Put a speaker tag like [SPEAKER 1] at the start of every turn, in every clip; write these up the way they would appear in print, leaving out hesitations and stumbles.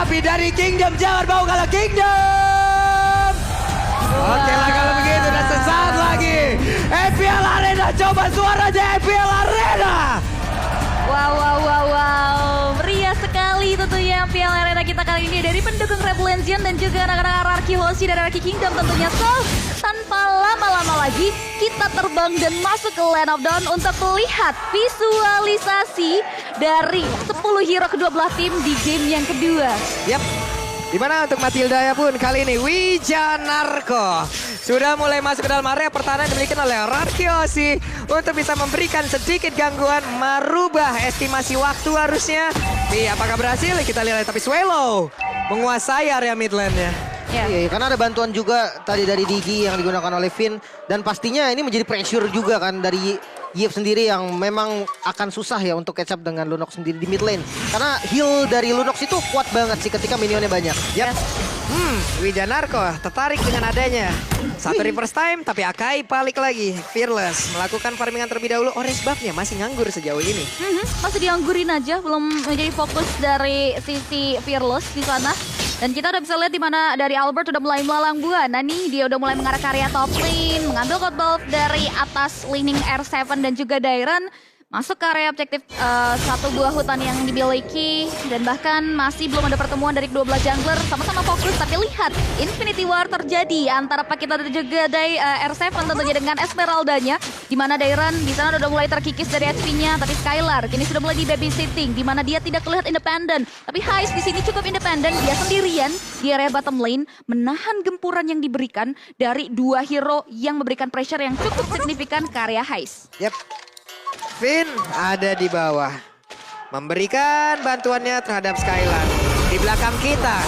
[SPEAKER 1] Tapi dari Kingdom jangan mau kalah Kingdom. Oke lah kalau begitu dan sesaat lagi EPL Arena, coba suaranya EPL Arena.
[SPEAKER 2] Wow. Meriah sekali tentunya Piala Arena kita kali ini dari pendukung Rebel Legion dan juga anak-anak Ararki Hoshi dan Ararki Kingdom tentunya. So, tanpa lama-lama lagi kita terbang dan masuk ke Land of Dawn untuk melihat visualisasi dari 10 hero kedua belah tim di game yang kedua.
[SPEAKER 1] Yap. Dimana untuk Matildaya pun kali ini Wijanarko sudah mulai masuk ke dalam area pertahanan yang dimiliki oleh Ararki Hoshi untuk bisa memberikan sedikit gangguan, merubah estimasi waktu harusnya. Tapi apakah berhasil? Kita lihat, tapi Swallow menguasai area midlandnya.
[SPEAKER 3] Iya, karena ada bantuan juga tadi dari Digi yang digunakan oleh Finn. Dan pastinya ini menjadi pressure juga kan dari Yip sendiri yang memang akan susah ya untuk catch up dengan Lunox sendiri di mid lane. Karena heal dari Lunox itu kuat banget sih ketika minionnya banyak.
[SPEAKER 1] Yap. Wijanarko tertarik dengan adanya satu reverse time, tapi Akai balik lagi. Fearless melakukan farmingan terlebih dahulu. Orange buff-nya masih nganggur sejauh ini.
[SPEAKER 2] Masih dianggurin aja, belum menjadi fokus dari sisi Fearless di sana. Dan kita udah bisa lihat di mana dari Albert udah mulai melalang buana nih. Dia udah mulai mengarah ke area top lane, mengambil gold buff dari atas laning R7 dan juga Dairon. Masuk ke area objektif satu buah hutan yang dimiliki. Dan bahkan masih belum ada pertemuan dari kedua belah jungler. Sama-sama fokus, tapi lihat Infinity War terjadi antara Pakita dan juga dari R7 tentunya dengan Esmeraldanya. Di mana Dairon di sana udah mulai terkikis dari HP-nya. Tapi Skylar kini sudah mulai di babysitting. Di mana dia tidak terlihat independen. Tapi Heist di sini cukup independen. Dia sendirian di area bottom lane. Menahan gempuran yang diberikan dari dua hero yang memberikan pressure yang cukup signifikan ke area Heist.
[SPEAKER 1] Yap. Finn ada di bawah, memberikan bantuannya terhadap Skylar. Di belakang kita,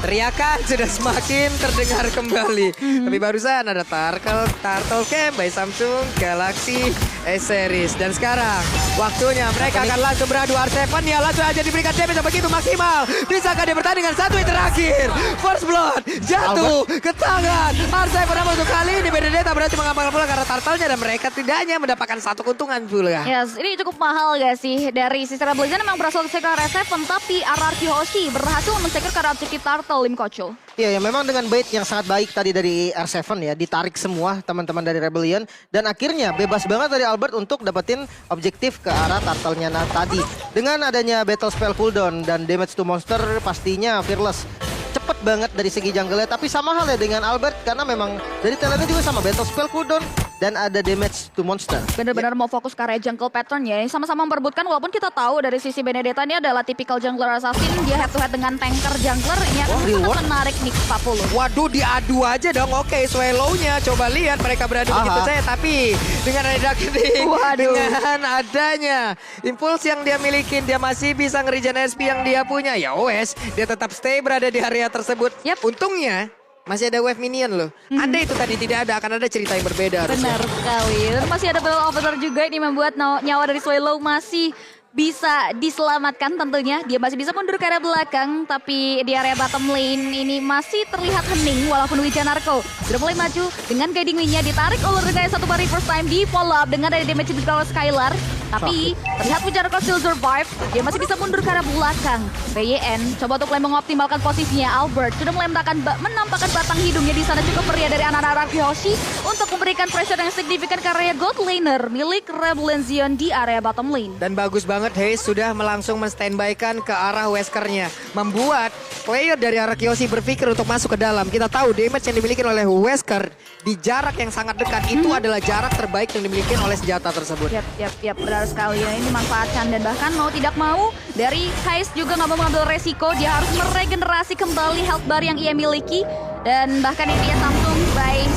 [SPEAKER 1] teriakan sudah semakin terdengar kembali. Tapi barusan ada Turtle Camp by Samsung Galaxy S-Series. Dan sekarang waktunya mereka akan langsung beradu. R7 ya langsung aja diberikan damage yang begitu maksimal. Bisakah dia bertanding dengan satu yang terakhir? First blood jatuh ke tangan R7. Namun untuk kali ini Benedetta berhasil mengamankan pula karena Turtle-nya dan mereka tidak hanya mendapatkan satu keuntungan pula.
[SPEAKER 2] Yes, ini cukup mahal gak sih? Dari sisi Rebel Legion memang berhasil secure R7, tapi Ararki Hoshi berhasil men-secure karena objektif Turtle, Lim Kocho.
[SPEAKER 3] Iya, ya memang dengan bait yang sangat baik tadi dari R7 ya, ditarik semua teman-teman dari Rebellion. Dan akhirnya bebas banget dari Albert untuk dapetin objektif ke arah turtle-nya tadi. Dengan adanya battle spell cooldown dan damage to monster, pastinya Fearless cepet banget dari segi jungle-nya. Tapi sama halnya dengan Albert, karena memang dari talentnya juga sama, battle spell cooldown dan ada damage to monster.
[SPEAKER 2] Benar-benar mau fokus ke area jungle pattern ya. Sama-sama memperebutkan, walaupun kita tahu dari sisi Benedetta ini adalah tipikal jungler assassin. Dia head to head dengan tanker jungler. Ini akan sangat menarik nih 40.
[SPEAKER 1] Waduh, diadu aja dong. Oke, Swallow-nya coba lihat mereka beradu begitu saja. Tapi dengan ada Darkening, dengan adanya impuls yang dia miliki, dia masih bisa nge-regen SP yang dia punya. Ya wes, dia tetap stay berada di area tersebut. Untungnya masih ada wave minion loh. Andai itu tadi tidak ada, akan ada cerita yang berbeda.
[SPEAKER 2] Benar sekali. Dan masih ada battle officer juga ini membuat nyawa dari Swallow masih bisa diselamatkan tentunya. Dia masih bisa mundur ke area belakang, tapi di area bottom lane ini masih terlihat hening walaupun Wijanarko sudah mulai maju dengan guiding wing-nya ditarik oleh guys satu bari first time di follow up dengan ada damage di bawah Skylar. Tapi terlihat Wijanarko still survive. Dia masih bisa mundur ke arah belakang. PYN coba untuk mulai mengoptimalkan posisinya. Albert sudah mulai menampakkan batang hidungnya di sana cukup meriah dari anak-anak Ararki Hoshi untuk memberikan pressure yang signifikan ke area gold laner milik Rebel Legion di area bottom lane.
[SPEAKER 1] Dan bagus banget Hayes sudah melangsung men-standby-kan ke arah Wesker-nya. Membuat player dari Ararki Hoshi berpikir untuk masuk ke dalam. Kita tahu damage yang dimiliki oleh Wesker di jarak yang sangat dekat itu adalah jarak terbaik yang dimiliki oleh senjata tersebut.
[SPEAKER 2] Yap, benar sekali. Ini dimanfaatkan dan bahkan mau tidak mau dari Heist juga nggak mau mengambil resiko. Dia harus meregenerasi kembali health bar yang ia miliki. Dan bahkan ini ya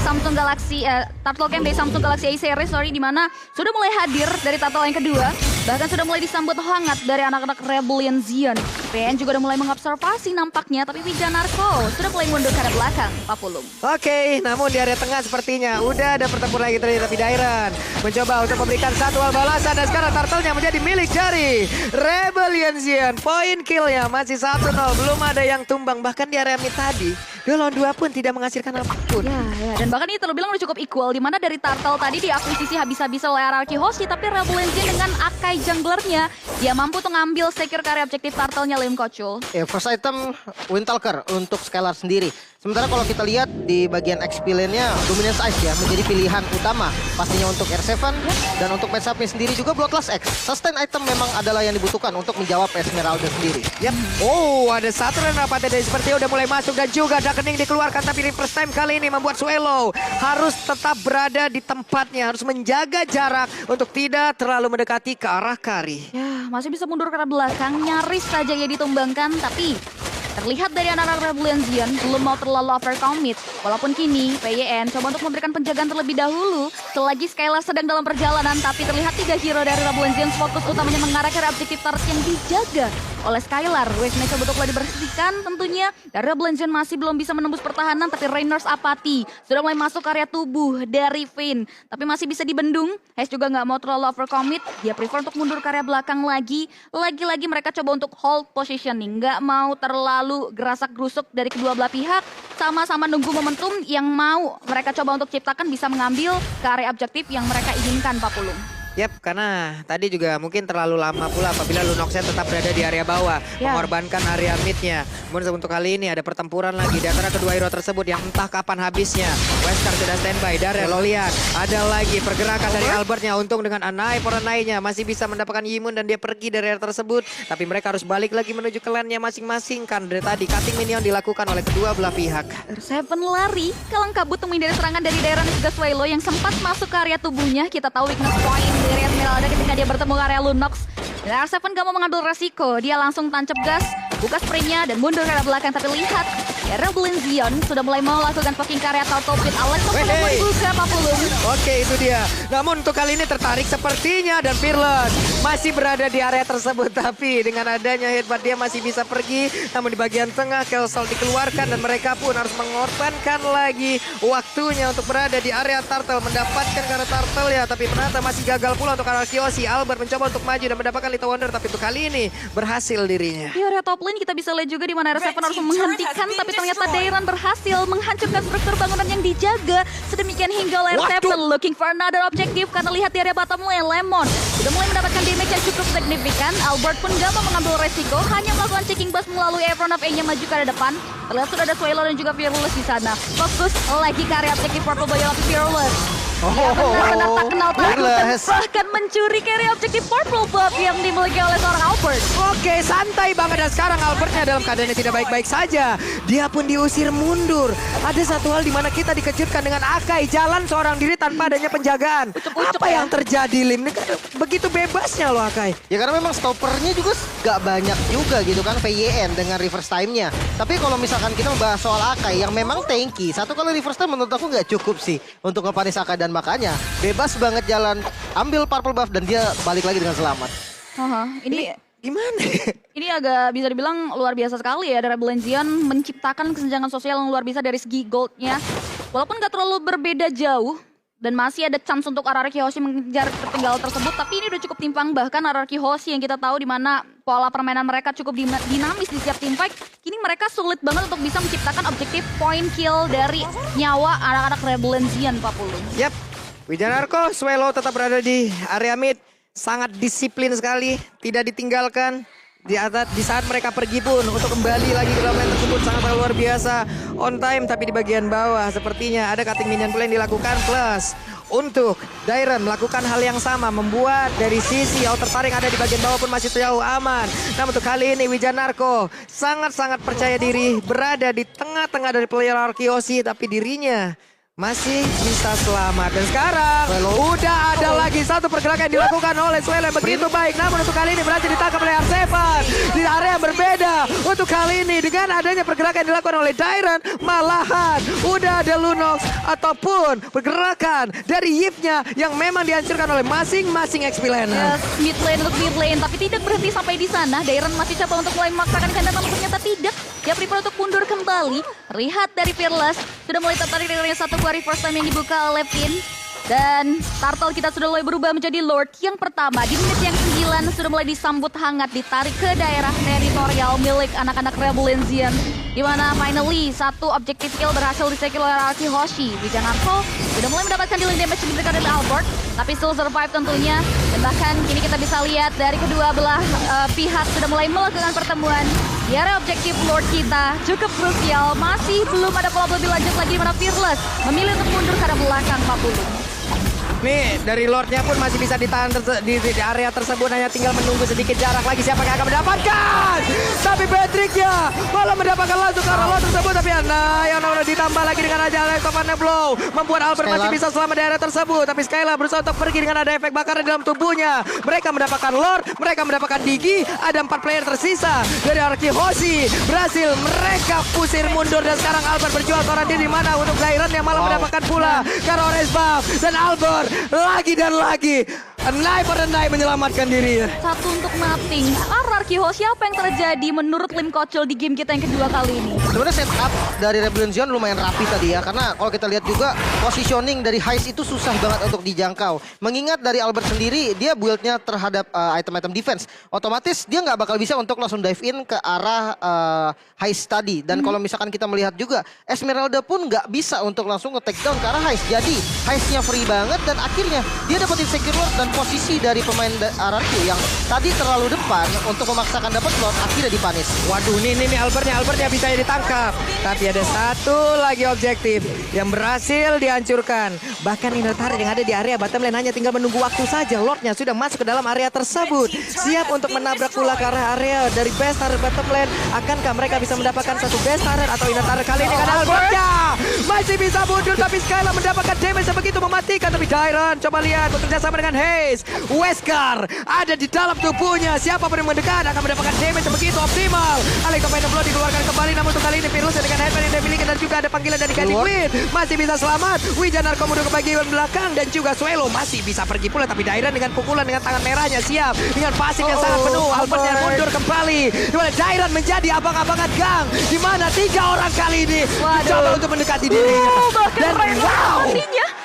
[SPEAKER 2] Samsung Galaxy, Turtle Camp by Samsung Galaxy A-Series, di mana sudah mulai hadir dari Turtle yang kedua. Bahkan sudah mulai disambut hangat dari anak-anak Rebellion Zion. PN juga udah mulai mengobservasi nampaknya, tapi Wijanarko sudah mulai mundur ke arah belakang, Papulum.
[SPEAKER 1] Oke, namun di area tengah sepertinya udah ada pertempuran lagi tadi, tapi Dairon mencoba untuk memberikan satu balasan dan sekarang Turtle-nya menjadi milik dari Rebellion Zion. Poin kill-nya masih 1-0, belum ada yang tumbang. Bahkan di area mid tadi, 2 lawan 2 pun tidak menghasilkan apapun.
[SPEAKER 2] Ya, dan bahkan ini terbilang udah cukup equal. Dimana dari Turtle tadi diakuisisi habis-habisan oleh RRQ Hoshi, tapi Rebel Legend dengan Akai junglernya, dia mampu tuh ngambil secure karya objektif Turtle-nya Lim Kochul.
[SPEAKER 3] Ya, first item Windtalker untuk Skylar sendiri. Sementara kalau kita lihat di bagian XP lane-nya Dominance Ice ya menjadi pilihan utama pastinya untuk R7 dan untuk matchup-nya sendiri juga Bloodlust X. Sustain item memang adalah yang dibutuhkan untuk menjawab Esmeralda sendiri.
[SPEAKER 1] Yap. Oh, ada satu dan rapat dari seperti udah mulai masuk dan juga Darkening dikeluarkan, tapi di first time kali ini membuat Swallow harus tetap berada di tempatnya, harus menjaga jarak untuk tidak terlalu mendekati ke arah Kari.
[SPEAKER 2] Ya, masih bisa mundur ke arah belakang, nyaris saja ia ditumbangkan, tapi terlihat dari anak-anak Rebel Legend belum mau terlalu overcommit. Walaupun kini PYN coba untuk memberikan penjagaan terlebih dahulu selagi Skylar sedang dalam perjalanan, tapi terlihat 3 hero dari Rebel Legend fokus utamanya mengarah ke objektif turret yang dijaga oleh Skylar. Wave-nya coba untuk dibersihkan tentunya. Dan Rebel Legend masih belum bisa menembus pertahanan, tapi Rainers apati sudah mulai masuk area tubuh dari Finn, tapi masih bisa dibendung. Haze juga nggak mau terlalu overcommit, dia prefer untuk mundur ke area belakang lagi. Lagi-lagi mereka coba untuk hold positioning, nggak mau terlalu gerasak-gerusuk dari kedua belah pihak, sama-sama nunggu momentum yang mau mereka coba untuk ciptakan bisa mengambil ke area objektif yang mereka inginkan, Pak Pulung.
[SPEAKER 1] Yap, karena tadi juga mungkin terlalu lama pula apabila Lunoxnya tetap berada di area bawah,
[SPEAKER 2] Ya.
[SPEAKER 1] mengorbankan area midnya. Kemudian untuk kali ini ada pertempuran lagi di antara kedua hero tersebut yang entah kapan habisnya. Wesker sudah standby, Darren lo lihat. Ada lagi pergerakan dari Albertnya, untung dengan Anai Poranainya masih bisa mendapatkan Yimun dan dia pergi dari area tersebut. Tapi mereka harus balik lagi menuju ke lane-nya masing-masing kan. Dari tadi cutting minion dilakukan oleh kedua belah pihak.
[SPEAKER 2] Seven lari, kalang kabut temuin dari serangan dari Dairon dan juga Swallow yang sempat masuk ke area tubuhnya. Kita tahu weakness point dari Esmeralda ketika dia bertemu ke area Lunox. Dan R7 gak mau mengambil resiko, dia langsung tancap gas, buka sprintnya dan mundur ke arah belakang. Tapi lihat, Rebel Zion sudah mulai melakukan poking karya Turtle Pit. Alex sudah mau dibuka, Pak Pulung.
[SPEAKER 1] Oke, itu dia. Namun untuk kali ini tertarik sepertinya dan Fearless masih berada di area tersebut. Tapi dengan adanya headbutt dia masih bisa pergi. Namun di bagian tengah Kelsol dikeluarkan dan mereka pun harus mengorbankan lagi waktunya untuk berada di area Turtle. Mendapatkan karena Turtle ya, tapi ternyata masih gagal pula untuk arah Kyoshi. Albert mencoba untuk maju dan mendapatkan Little Wonder, tapi untuk kali ini berhasil dirinya.
[SPEAKER 2] Di area top lane kita bisa lihat juga di mana R7 harus menghentikan, tapi ternyata Dairon berhasil menghancurkan struktur bangunan yang dijaga. Sedemikian hingga oleh R7 looking for another objective, karena lihat di area bottom lane Lemon sudah mulai mendapatkan damage yang cukup signifikan. Albert pun gak mau mengambil resiko, hanya melakukan checking bus melalui Everon of A-nya maju ke arah depan. Terlihat sudah ada Swallow dan juga Fearless di sana. Fokus lagi ke area objektif Purple Boy of Fearless. Dia benar-benar tak kenal takut dan bahkan mencuri carry objektif Purple Buff yang dimiliki oleh seorang Albert.
[SPEAKER 1] Oke, santai banget. Dan sekarang Albertnya dalam keadaan yang tidak baik-baik saja. Dia pun diusir mundur. Ada satu hal di mana kita dikejutkan dengan Akai jalan seorang diri tanpa adanya penjagaan. Apa yang terjadi, Lim? Ini kan begitu bebasnya loh Akai.
[SPEAKER 3] Ya karena memang stoppernya juga gak banyak juga gitu kan PYN dengan reverse time-nya. Tapi kalau misalkan kita membahas soal Akai yang memang tanky, satu kali reverse time menurut aku gak cukup sih untuk ngepanis Akai, dan makanya bebas banget jalan, ambil purple buff dan dia balik lagi dengan selamat.
[SPEAKER 2] Ini
[SPEAKER 1] Gimana?
[SPEAKER 2] Ini agak bisa dibilang luar biasa sekali ya dari Rebel Zion menciptakan kesenjangan sosial yang luar biasa dari segi goldnya. Walaupun gak terlalu berbeda jauh dan masih ada chance untuk RRQ Hoshi mengejar tertinggal tersebut, tapi ini udah cukup timpang. Bahkan RRQ Hoshi yang kita tahu di mana pola permainan mereka cukup dinamis di setiap team fight, kini mereka sulit banget untuk bisa menciptakan objektif point kill dari nyawa anak-anak Rebel Zion, Pak Pulung.
[SPEAKER 1] Yap, Wijanarko, Swallow tetap berada di area mid. Sangat disiplin sekali, tidak ditinggalkan. Di saat mereka pergi pun untuk kembali lagi ke dalam lane tersebut sangat luar biasa. On time, tapi di bagian bawah sepertinya ada cutting minion play yang dilakukan. Plus untuk Dairon melakukan hal yang sama, membuat dari sisi outer taring ada di bagian bawah pun masih jauh aman. Namun untuk kali ini Wijanarko sangat-sangat percaya diri berada di tengah-tengah dari player Kyoshi, tapi dirinya masih bisa selamat. Dan sekarang udah ada lagi satu pergerakan yang dilakukan oleh Swallow yang begitu baik. Namun untuk kali ini berhasil ditangkap oleh R7 di area yang berbeda. Untuk kali ini dengan adanya pergerakan yang dilakukan oleh Dairon, malahan udah ada Lunox ataupun pergerakan dari Yip-nya yang memang dihancurkan oleh masing-masing XP laner.
[SPEAKER 2] Yes, mid lane untuk mid lane, tapi tidak berhenti sampai di sana. Dairon masih coba untuk mulai memaksakan kehendak, namun ternyata tidak. Dia prefer untuk mundur kembali. Terlihat dari Fearless sudah mulai tertarik dengan satu quarry first time yang dibuka oleh Finn. Dan turtle kita sudah mulai berubah menjadi Lord yang pertama. Di menit yang 9 sudah mulai disambut hangat, ditarik ke daerah teritorial milik anak-anak Rebellion. Di mana finally satu objektif kill berhasil disecure oleh Arki Hoshi. Wijanarko sudah mulai mendapatkan dealing damage yang diberikan oleh Albert, tapi still survive tentunya. Dan bahkan kini kita bisa lihat dari kedua belah pihak sudah mulai melakukan pertemuan. Di area objektif Lord kita cukup krusial, masih belum ada pola lebih lanjut lagi di mana Fearless memilih untuk mundur ke arah belakang 40.
[SPEAKER 1] Nih, dari Lordnya pun masih bisa ditahan di area tersebut. Hanya tinggal menunggu sedikit jarak lagi siapa yang akan mendapatkan. Tapi Patricknya malah mendapatkan langsung ke arah Lord tersebut. Tapi yang namanya ditambah lagi dengan aja Electrofan Blow. Membuat Albert masih bisa selamat di area tersebut. Tapi Skylar berusaha untuk pergi dengan ada efek bakaran dalam tubuhnya. Mereka mendapatkan Lord, mereka mendapatkan Digi. Ada 4 player tersisa dari Arki Hoshi. Berhasil mereka pusir mundur. Dan sekarang Albert berjuang seorang diri di mana untuk Dairon yang malah mendapatkan pula karena orange buff. Dan Albert lagi dan lagi menyelamatkan diri.
[SPEAKER 2] Satu untuk nothing. Arki Hoshi, apa yang terjadi menurut Lim Kocil di game kita yang kedua kali ini?
[SPEAKER 3] Sebenarnya setup dari Rebellion lumayan rapi tadi ya. Karena kalau kita lihat juga positioning dari Heist itu susah banget untuk dijangkau. Mengingat dari Albert sendiri, dia build-nya terhadap item-item defense. Otomatis dia nggak bakal bisa untuk langsung dive in ke arah Heist tadi. Dan kalau misalkan kita melihat juga, Esmeralda pun nggak bisa untuk langsung nge-take down ke arah Heist. Jadi Heist-nya free banget dan akhirnya dia dapetin secure Lord dan posisi dari pemain RRQ yang tadi terlalu depan untuk memaksakan dapat Lord akhirnya dipanis.
[SPEAKER 1] Waduh, nih Albertnya bisa ditangkap. Tapi ada satu lagi objektif yang berhasil dihancurkan. Bahkan Inner Turret yang ada di area bottom lane hanya tinggal menunggu waktu saja. Lordnya sudah masuk ke dalam area tersebut. Siap untuk menabrak pula ke arah area dari base turret bottom lane. Akankah mereka bisa mendapatkan satu base turret atau Inner Turret kali ini? Karena Albertnya masih bisa mundur. Tapi Skylar mendapatkan damage yang begitu mematikan. Tapi Dairon coba lihat bekerja sama dengan Haze. Wesker ada di dalam tubuhnya. Siapapun yang mendekat akan mendapatkan damage yang begitu optimal. Electrofan Blow dikeluarkan kembali. Namun untuk kali ini Fearless dengan headband yang dimiliki dan juga ada panggilan dari Guiding Wind. Masih bisa selamat. Wijanarko mundur ke bagian belakang dan juga Swelo masih bisa pergi pula. Tapi Dairon dengan pukulan dengan tangan merahnya siap. Dengan pasif yang sangat penuh. Albert yang mundur kembali. Dimana Dairon menjadi abang-abangan gang. Dimana 3 orang kali ini mencoba untuk mendekati dirinya.
[SPEAKER 2] Dan wow!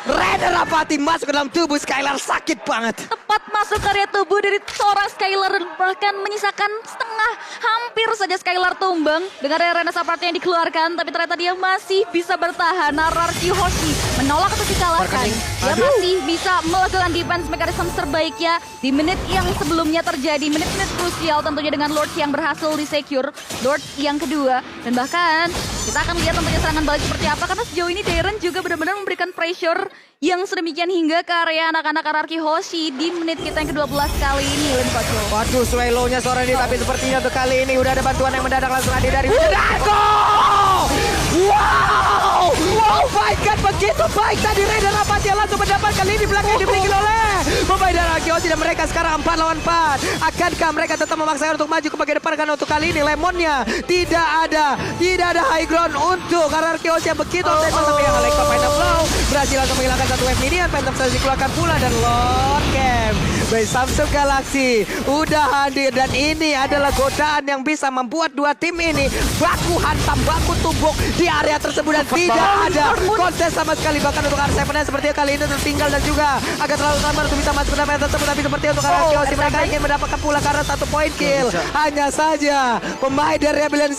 [SPEAKER 1] Raider Rapati masuk ke dalam tubuh Skylar, sakit banget.
[SPEAKER 2] Tepat masuk ke area tubuh dari seorang Skylar dan bahkan menyisakan setengah, hampir saja Skylar tumbang dengan Rena Saprati yang dikeluarkan, tapi ternyata dia masih bisa bertahan. Arki Hoshi menolak untuk dikalahkan. Dia masih bisa melakukan defense mekanisme terbaiknya di menit yang sebelumnya terjadi, menit-menit krusial tentunya dengan Lord yang berhasil di-secure, Lord yang kedua. Dan bahkan kita akan lihat tentunya serangan balik seperti apa, karena sejauh ini Dairon juga benar-benar memberikan pressure yang sedemikian hingga ke area anak-anak Arki Hoshi di menit kita yang ke-12 kali ini, Lim Kocil.
[SPEAKER 1] Waduh, Swelo-nya sore ini, tapi sepertinya untuk kali ini udah ada bantuan yang mendadak langsung hadir dari Wijanarko. Wow! Oh my God, begitu baik tadi Raider Rapati langsung mendapatkan lini belakang yang dimiliki oleh pemain dari Arki Hoshi dan mereka sekarang 4 lawan 4. Akankah mereka tetap memaksakan untuk maju ke bagian depan? Karena untuk kali ini Lemonnya tidak ada high ground untuk karena Arki Hoshi yang begitu tapi yang Electro Phantom Blow berhasil langsung menghilangkan satu wave minion. Phantom Surge dikeluarkan pula dan Lord Camp by Samsung Galaxy udah hadir dan ini adalah godaan yang bisa membuat dua tim ini baku hantam, baku tumbuk di area tersebut dan tidak ada kontes sama sekali. Bahkan untuk R7 sepertinya kali ini tertinggal dan juga agak terlalu lama untuk bisa masuk ke dalam area tersebut. Tapi seperti untuk Arki Hoshi mereka ingin mendapatkan pula karena 1 point kill. Hanya saja pemain dari Rebellion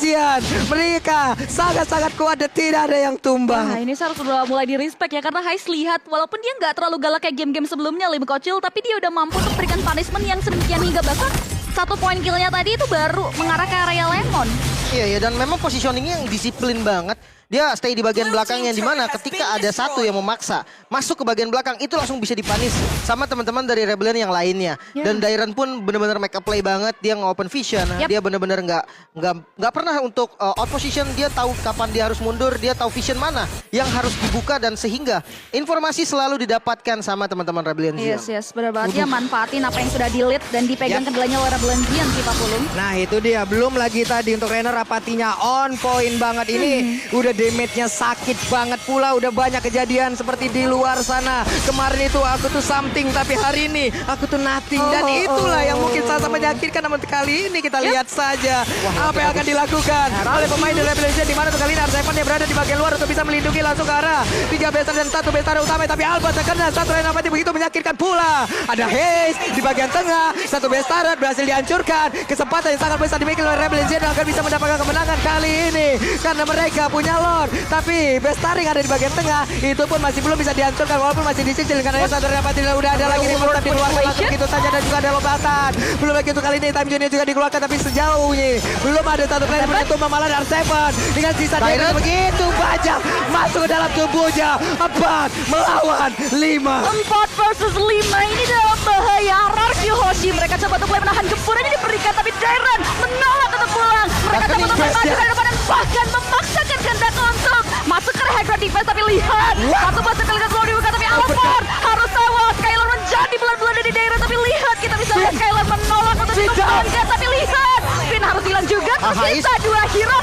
[SPEAKER 1] mereka sangat-sangat kuat dan tidak ada yang tumbang.
[SPEAKER 2] Nah, ini harus udah mulai di respect ya, karena Heist lihat walaupun dia nggak terlalu galak kayak game-game sebelumnya Lim Kocil, tapi dia udah mampu untuk berikan punishment yang sedemikian hingga bahkan 1 poin killnya tadi itu baru mengarah ke area Lemon.
[SPEAKER 3] Iya, dan memang positioningnya yang disiplin banget. Dia stay di bagian belakang yang dimana ketika ada satu yang memaksa masuk ke bagian belakang itu langsung bisa dipanis sama teman-teman dari Rebellion yang lainnya. Dan Dairon pun benar-benar make up play banget. Dia nge-open vision. Dia benar-benar nggak pernah untuk out position. Dia tahu kapan dia harus mundur. Dia tahu vision mana yang harus dibuka dan sehingga informasi selalu didapatkan sama teman-teman Rebellion.
[SPEAKER 2] Yes, benar banget. Dia manfaatin apa yang sudah di-lead dan dipegang kedelainya oleh Rebellion sih Pak Pulung.
[SPEAKER 1] Nah itu dia, belum lagi tadi untuk Rena Rapatinya on point banget ini. Udah damage-nya sakit banget pula. Udah banyak kejadian seperti di luar sana. Kemarin itu aku tuh something, tapi hari ini aku tuh nothing. Dan itulah yang mungkin sama-sama menyakitkan. Namun kali ini kita lihat saja apa yang akan dilakukan oleh pemain dari Rebel Legends. Di mana tuh kali ini R7 yang berada di bagian luar untuk bisa melindungi langsung ke arah 3 besar dan 1 besar utama. Tapi Albert terkena satu renovasi begitu menyakitkan pula. Ada Haze di bagian tengah. 1 besar berhasil dihancurkan. Kesempatan yang sangat besar dimiliki oleh Rebel Legends agar bisa mendapatkan kemenangan kali ini. Karena mereka punya Lord. Tapi Bestari yang ada di bagian tengah itu pun masih belum bisa dihancurkan walaupun masih disicil. Karena satu renovasi udah ada lagi di tapi dikeluarkan langsung begitu saja dan juga ada lompatan. Belum lagi untuk kali ini Time Junior juga dikeluarkan tapi sejauh ini belum ada satu player menyentuh malah R7 dengan sisa damage begitu banyak masuk ke dalam tubuhnya. 4 melawan 5.
[SPEAKER 2] 4 versus 5 ini dalam bahaya. Rarky Hoshi mereka coba untuk mulai menahan gempuran ini diberikan tapi Darren menolak untuk pulang. Mereka coba untuk maju ke depan dan bahkan memaksakan kehendak untuk masuk ke Hydra Defense tapi lihat satu bus yang selalu dibuka tapi Albert harus tewas. Skylar menjadi bulan-bulan dari Darren tapi lihat kita bisa lihat Skylar menolak untuk ditangkap tapi lihat Finn harus hilang juga. Tersisa 2 hero.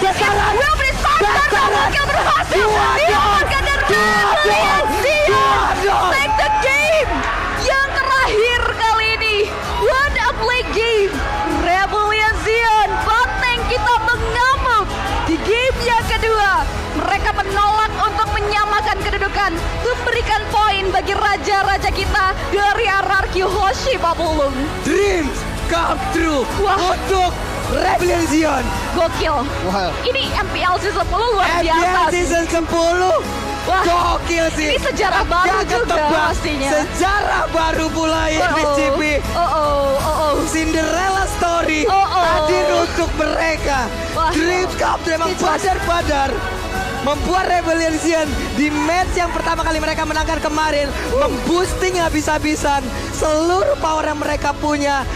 [SPEAKER 2] Wilfried Spartan gagal berhasil diamankan dan take the game. Yang terakhir kali ini what a play game. Rebellion Zion banteng kita mengamuk di game yang kedua. Mereka menolak untuk menyamakan kedudukan, memberikan poin bagi raja-raja kita dari RRQ Hoshi Papulung.
[SPEAKER 1] Dreams come true untuk Rebellion Zion.
[SPEAKER 2] Gokil.
[SPEAKER 3] Wow.
[SPEAKER 2] Ini MPL season 10 luar biasa.
[SPEAKER 1] MPL
[SPEAKER 2] sih.
[SPEAKER 1] season 10.
[SPEAKER 2] Wah,
[SPEAKER 1] gokil sih.
[SPEAKER 2] ini sejarah baru
[SPEAKER 1] Gak
[SPEAKER 2] juga
[SPEAKER 1] ketebak.
[SPEAKER 2] pastinya.
[SPEAKER 1] Sejarah baru pula MVCP. Cinderella story hadir untuk mereka.
[SPEAKER 2] Wah.
[SPEAKER 1] Dreams come true emang badar-badar. Membuat Rebellion Zion di match yang pertama kali mereka menangkan kemarin memboosting habis-habisan seluruh power yang mereka punya.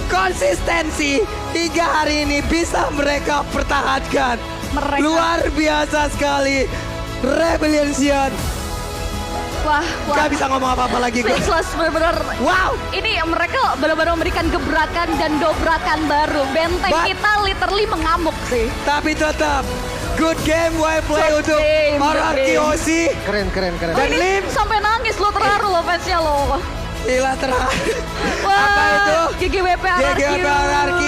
[SPEAKER 1] Konsistensi hingga hari ini bisa mereka pertahankan. Luar biasa sekali Rebellion Zion.
[SPEAKER 2] Wah.
[SPEAKER 1] Gak bisa ngomong apa-apa lagi gue.
[SPEAKER 2] Speechless benar-benar.
[SPEAKER 1] Wow.
[SPEAKER 2] Ini mereka benar-benar memberikan gebrakan dan dobrakan baru. Benteng kita literally mengamuk sih.
[SPEAKER 1] Tapi tetap good game, well play
[SPEAKER 2] Good
[SPEAKER 1] untuk
[SPEAKER 2] game, good
[SPEAKER 1] RRQ
[SPEAKER 2] game.
[SPEAKER 1] Hoshi.
[SPEAKER 3] Keren.
[SPEAKER 1] Dan
[SPEAKER 2] Ini
[SPEAKER 1] Lim
[SPEAKER 2] sampai nangis lo terharu lo fansnya lo.
[SPEAKER 1] gila terakhir.
[SPEAKER 2] Wah,
[SPEAKER 1] Apa itu?
[SPEAKER 2] GGWP RRQ.
[SPEAKER 1] GGWP RRQ.